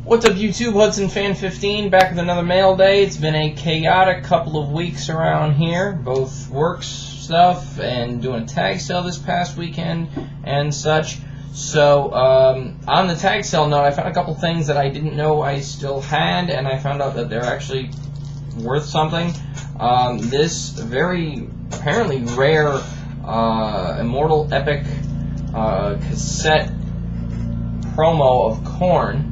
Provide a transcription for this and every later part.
What's up, YouTube? Hudson Fan 15 back with another mail day. It's been a chaotic couple of weeks around here, both work stuff and doing a tag sale this past weekend and such. So on the tag sale note, I found a couple things that I didn't know I still had, and I found out that they're actually worth something. This very apparently rare Immortal Epic cassette promo of Korn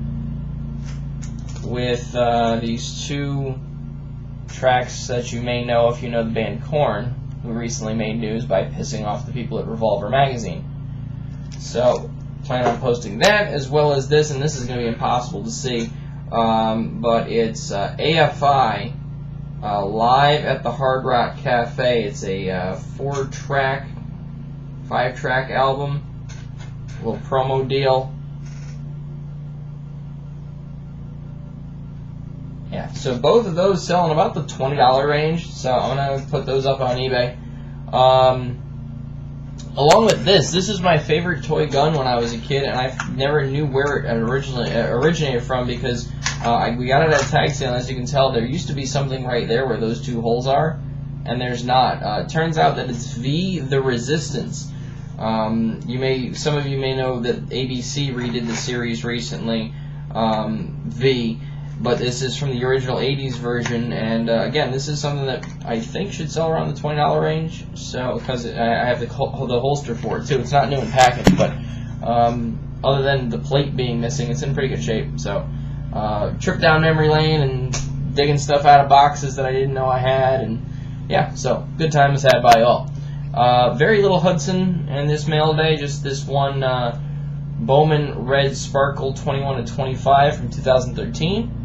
with these two tracks that you may know if you know the band Korn, who recently made news by pissing off the people at Revolver magazine. So, plan on posting that as well as this, and this is going to be impossible to see, but it's AFI live at the Hard Rock Cafe. It's a 4-track, 5-track album, a little promo deal. Yeah, so both of those sell in about the $20 range, so I'm going to put those up on eBay. Along with this is my favorite toy gun when I was a kid, and I never knew where it originated from because we got it at a tag sale, and as you can tell, there used to be something right there where those two holes are, and there's not. It turns out that it's V the Resistance. Some of you may know that ABC redid the series recently, V. But this is from the original 80s version, and again, this is something that I think should sell around the $20 range. So, because I have the holster for it too. It's not new in package, but other than the plate being missing, it's in pretty good shape. So, trip down memory lane and digging stuff out of boxes that I didn't know I had, and yeah, so good times had by all. Very little Hudson in this mail day, just this one Bowman Red Sparkle 21/25 from 2013.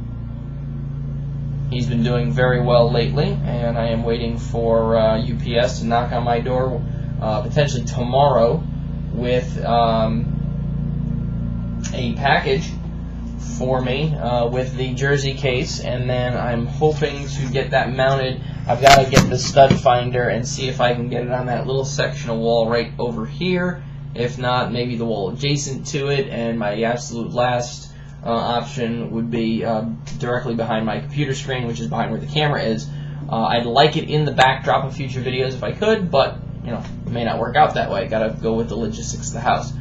He's been doing very well lately, and I am waiting for UPS to knock on my door potentially tomorrow with a package for me with the jersey case, and then I'm hoping to get that mounted. I've got to get the stud finder and see if I can get it on that little section of wall right over here. If not, maybe the wall adjacent to it, and my absolute last option would be directly behind my computer screen, which is behind where the camera is. I'd like it in the backdrop of future videos if I could, but you know, it may not work out that way. Gotta go with the logistics of the house.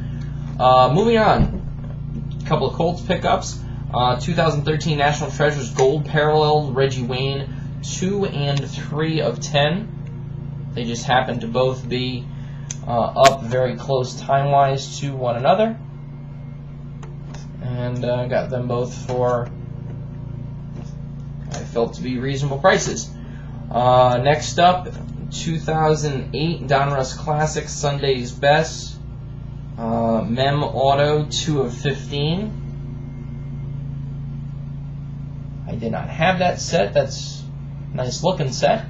Moving on, a couple of Colts pickups. 2013 National Treasures Gold Parallel Reggie Wayne 2 and 3 of 10. They just happen to both be up very close time-wise to one another, and got them both for I felt to be reasonable prices. Next up, 2008 Donruss Classic Sunday's Best Mem Auto 2 of 15. I did not have that set. That's a nice looking set.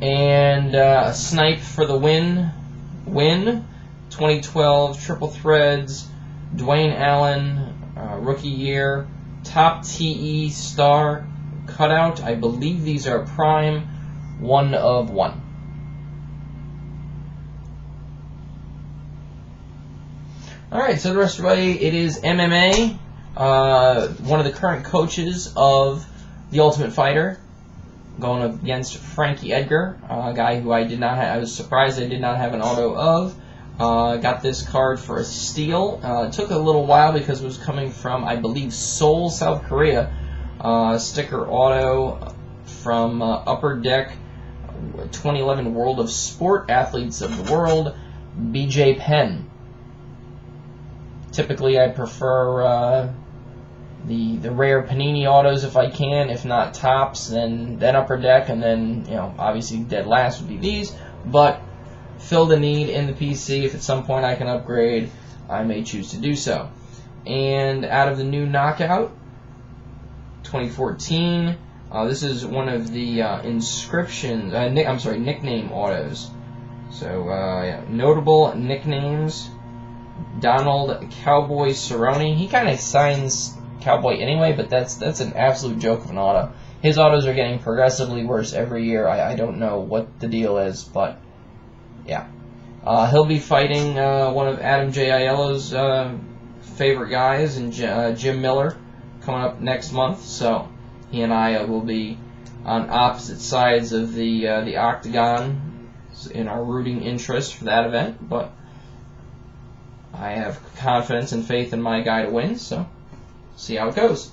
And a Snipe for the win 2012 Triple Threads Dwayne Allen rookie year top TE star cutout. I believe these are prime 1 of 1. Alright, so the rest of the way, it is MMA. One of the current coaches of The Ultimate Fighter, going against Frankie Edgar, a guy who I was surprised I did not have an auto of. Got this card for a steal. It took a little while because it was coming from, I believe, Seoul, South Korea. Sticker auto from Upper Deck 2011 World of Sport Athletes of the World, BJ Penn. Typically, I prefer the rare Panini autos if I can. If not Tops, then Upper Deck, and then obviously dead last would be these. But fill the need in the PC. If at some point I can upgrade, I may choose to do so. And out of the new Knockout 2014, this is one of the nickname autos. So yeah, notable nicknames. Donald Cowboy Cerrone. He kind of signs Cowboy anyway, but that's an absolute joke of an auto. His autos are getting progressively worse every year. I don't know what the deal is, but yeah. He'll be fighting one of Adam J. Aiello's favorite guys, and Jim Miller coming up next month. So he and I will be on opposite sides of the octagon in our rooting interest for that event. But I have confidence and faith in my guy to win. So see how it goes.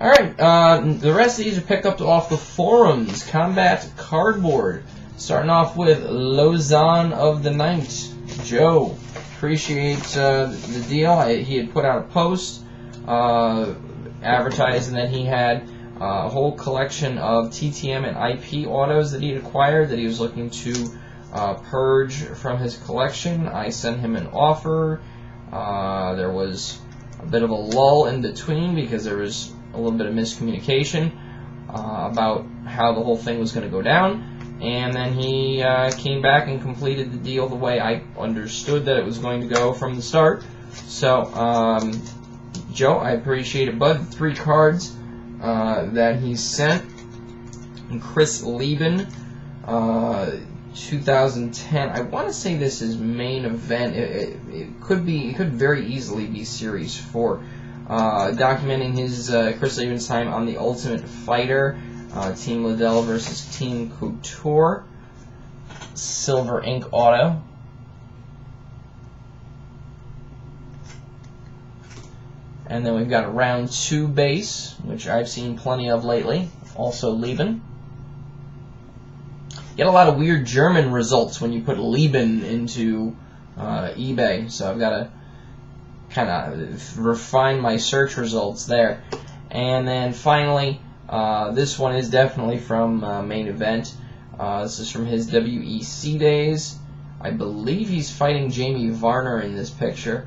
All right, the rest of these are picked up off the forums. Combat Cardboard. Starting off with Lauzon of the Night. Joe, appreciate the deal. He had put out a post advertising that he had a whole collection of TTM and IP autos that he had acquired that he was looking to purge from his collection. I sent him an offer. There was a bit of a lull in between because there was a little bit of miscommunication about how the whole thing was going to go down. And then he came back and completed the deal the way I understood that it was going to go from the start. So, Joe, I appreciate it, bud. 3 cards that he sent. And Chris Lieben, 2010. I want to say this is main event. It could very easily be Series 4. Documenting his Chris Lieben's time on the Ultimate Fighter. Team Liddell versus Team Couture. Silver ink auto. And then we've got a round 2 base, which I've seen plenty of lately. Also Lieben. Get a lot of weird German results when you put Lieben into eBay, so I've got to kind of refine my search results there. And then finally, this one is definitely from main event. This is from his WEC days. I believe he's fighting Jamie Varner in this picture.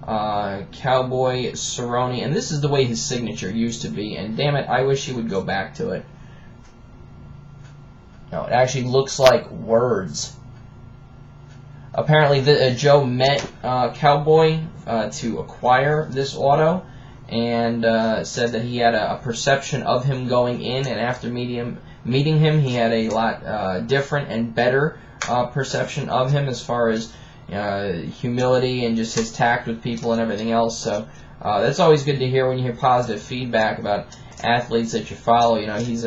Cowboy Cerrone, and this is the way his signature used to be, and damn it, I wish he would go back to it. No, it actually looks like words. Apparently, Joe met Cowboy to acquire this auto, and said that he had a perception of him going in, and after meeting him, he had a lot different and better perception of him as far as humility and just his tact with people and everything else. So that's always good to hear when you hear positive feedback about athletes that you follow. You know, he's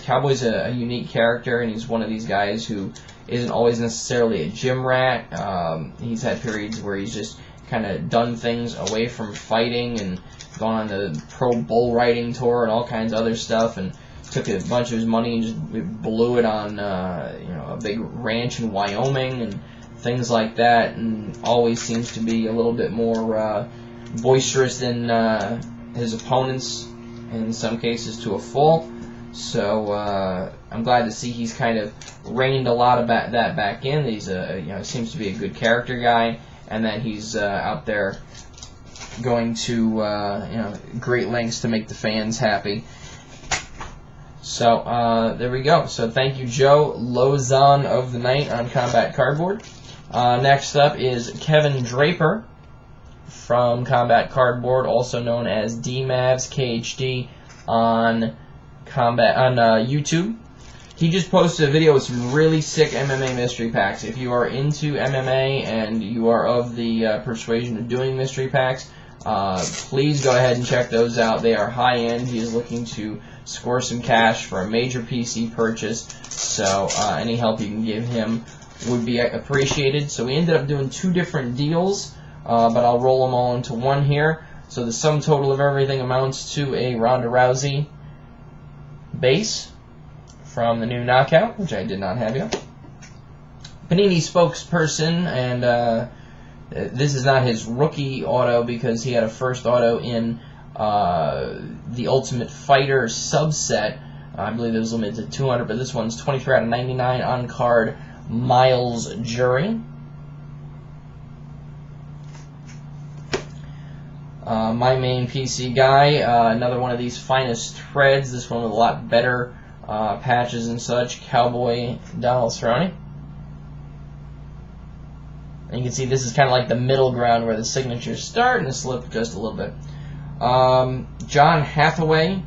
Cowboy's a unique character, and he's one of these guys who isn't always necessarily a gym rat. He's had periods where he's just kind of done things away from fighting and gone on the pro bull riding tour and all kinds of other stuff, and took a bunch of his money and just blew it on a big ranch in Wyoming and things like that, and always seems to be a little bit more boisterous than his opponents, in some cases to a fault. So I'm glad to see he's kind of reined a lot of that back in. He's seems to be a good character guy, and that he's out there going to great lengths to make the fans happy. So there we go. So thank you, Joe. Lauzon of the Night on Combat Cardboard. Next up is Kevindraper from Combat Cardboard, also known as DMavs KHD on YouTube. He just posted a video with some really sick MMA mystery packs. If you are into MMA and you are of the persuasion of doing mystery packs, please go ahead and check those out. They are high end. He is looking to score some cash for a major PC purchase, so any help you can give him would be appreciated. So we ended up doing 2 different deals, but I'll roll them all into one here. So the sum total of everything amounts to a Ronda Rousey base from the new Knockout, which I did not have yet. Panini spokesperson, and this is not his rookie auto because he had a first auto in the Ultimate Fighter subset. I believe it was limited to 200, but this one's 23 out of 99 on card. Miles Jury. My main PC guy, another one of these finest threads, this one with a lot better patches and such, Cowboy Donald Cerrone. And you can see this is kind of like the middle ground where the signatures start and the slip just a little bit. John Hathaway,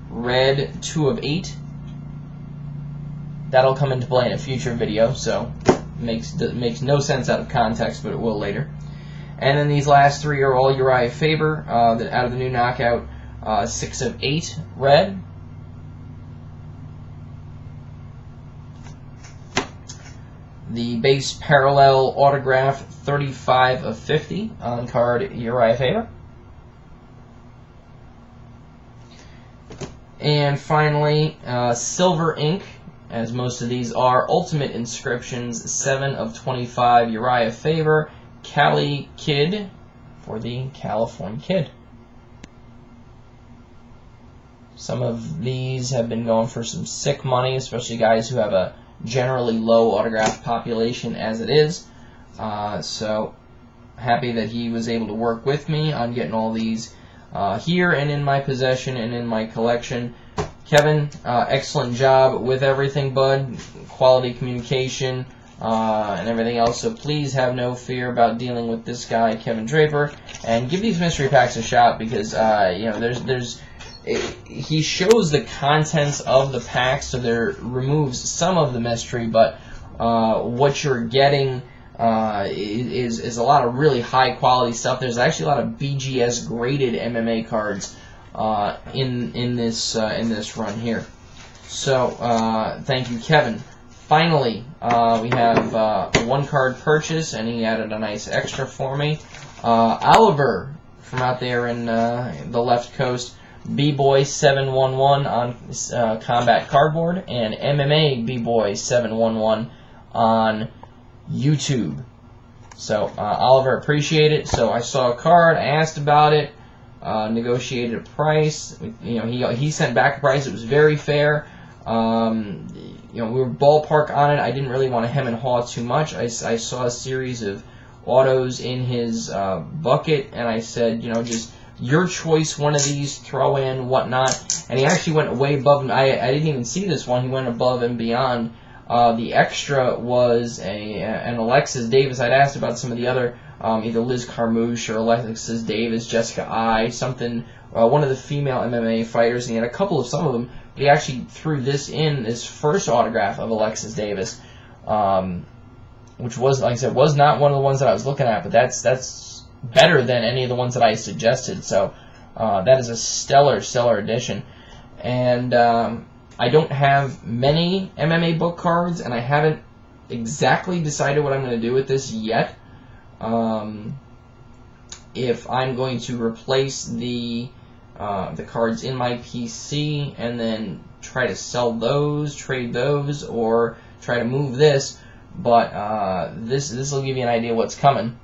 red 2 of 8. That'll come into play in a future video, so makes no sense out of context, but it will later. And then these last 3 are all Uriah Faber out of the new knockout 6 of 8 red. The base parallel autograph 35 of 50 on card Uriah Faber. And finally, silver ink, as most of these are, Ultimate Inscriptions 7 of 25 Uriah Faber, Cali Kid for the California Kid. Some of these have been going for some sick money, especially guys who have a generally low autograph population as it is. So happy that he was able to work with me on getting all these here and in my possession and in my collection. Kevin, excellent job with everything, bud. Quality communication and everything else. So please have no fear about dealing with this guy, Kevindraper, and give these mystery packs a shot because you know he shows the contents of the pack, so there removes some of the mystery, but what you're getting is a lot of really high quality stuff. There's actually a lot of BGS graded MMA cards in this run here. So thank you, Kevin. Finally, we have a 1-card purchase, and he added a nice extra for me. Oliver from out there in the left coast, bboy711 on Combat Cardboard, and MMA bboy711 on YouTube. So Oliver, appreciate it. So I saw a card, I asked about it, negotiated a price. You know, he sent back a price. It was very fair. You know, we were ballpark on it. I didn't really want to hem and haw too much. I saw a series of autos in his bucket, and I said, you know, just your choice, one of these, throw in, whatnot. And he actually went way above. I didn't even see this one. He went above and beyond. The extra was an Alexis Davis. I'd asked about some of the other, either Liz Carmouche or Alexis Davis, Jessica I, something, one of the female MMA fighters, and he had a couple of some of them. But he actually threw this in, his first autograph of Alexis Davis, which was, like I said, was not one of the ones that I was looking at, but that's better than any of the ones that I suggested. So that is a stellar edition. And I don't have many MMA book cards, and I haven't exactly decided what I'm going to do with this yet. If I'm going to replace the cards in my PC and then try to sell those, trade those, or try to move this, but this will give you an idea what's coming.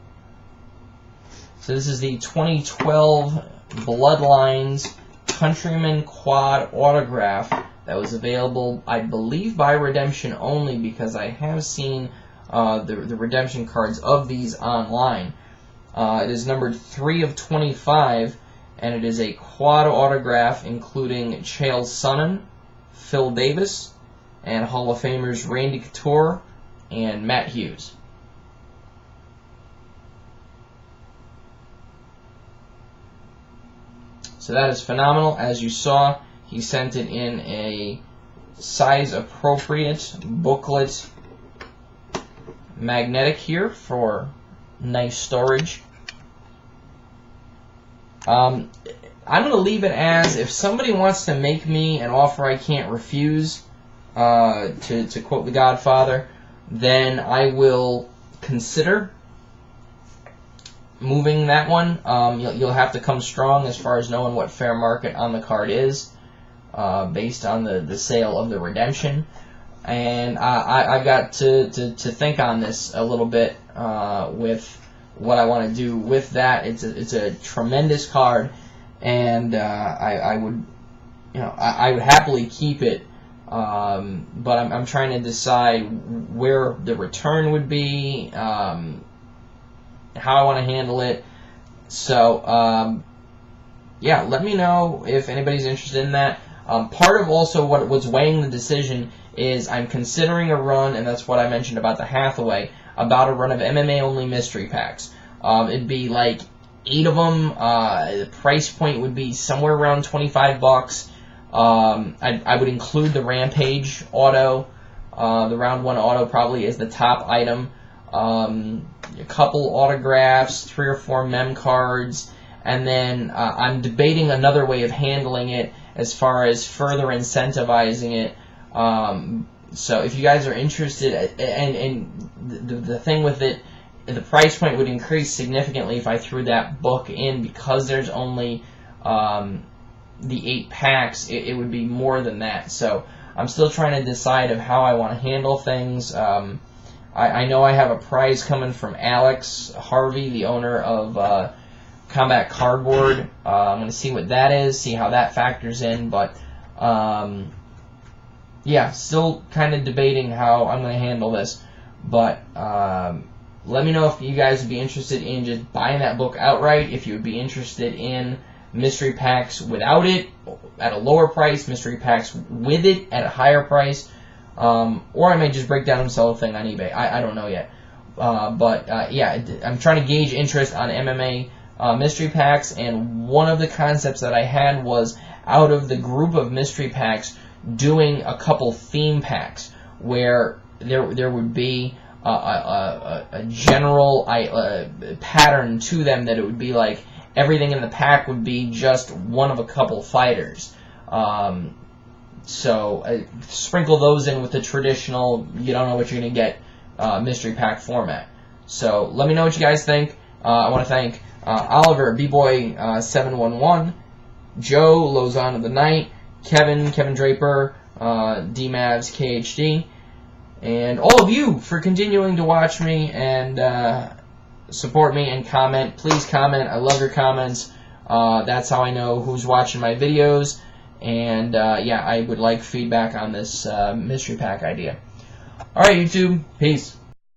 So this is the 2012 Bloodlines Countryman Quad autograph that was available, I believe, by redemption only, because I have seen the redemption cards of these online. It is numbered 3 of 25, and it is a quad autograph including Chael Sonnen, Phil Davis, and Hall of Famers Randy Couture and Matt Hughes. So that is phenomenal. As you saw, he sent it in a size-appropriate booklet magnetic here for nice storage. I'm going to leave it as, if somebody wants to make me an offer I can't refuse, to quote The Godfather, then I will consider moving that one. You'll have to come strong as far as knowing what fair market on the card is, based on the sale of the redemption. And I've got to think on this a little bit with what I want to do with that. It's a tremendous card, and I would happily keep it. But I'm trying to decide where the return would be, how I want to handle it. So yeah, let me know if anybody's interested in that. Part of also what's weighing the decision is I'm considering a run, and that's what I mentioned about the Hathaway, about a run of MMA-only mystery packs. It'd be like 8 of them. The price point would be somewhere around $25. I would include the Rampage auto. The round 1 auto probably is the top item. a couple autographs, 3 or 4 mem cards, and then I'm debating another way of handling it as far as further incentivizing it. So if you guys are interested, and the thing with it, the price point would increase significantly if I threw that book in, because there's only the 8 packs. It would be more than that. So I'm still trying to decide of how I want to handle things. I know I have a prize coming from Alex Harvey, the owner of Combat Cardboard. I'm going to see what that is, see how that factors in, but yeah, still kind of debating how I'm going to handle this. But let me know if you guys would be interested in just buying that book outright, if you would be interested in mystery packs without it at a lower price, mystery packs with it at a higher price, or I may just break down and sell the thing on eBay. I don't know yet. Yeah, I'm trying to gauge interest on MMA mystery packs, and one of the concepts that I had was, out of the group of mystery packs, doing a couple theme packs where there would be a general pattern to them, that it would be like everything in the pack would be just one of a couple fighters. So sprinkle those in with the traditional, you don't know what you're going to get mystery pack format. So let me know what you guys think. I want to thank Oliver, bboy711, Joe, Lauzon of the Night, Kevindraper, DMavs, KHD, and all of you for continuing to watch me and support me and comment. Please comment. I love your comments. That's how I know who's watching my videos. And yeah, I would like feedback on this mystery pack idea. Alright, YouTube. Peace.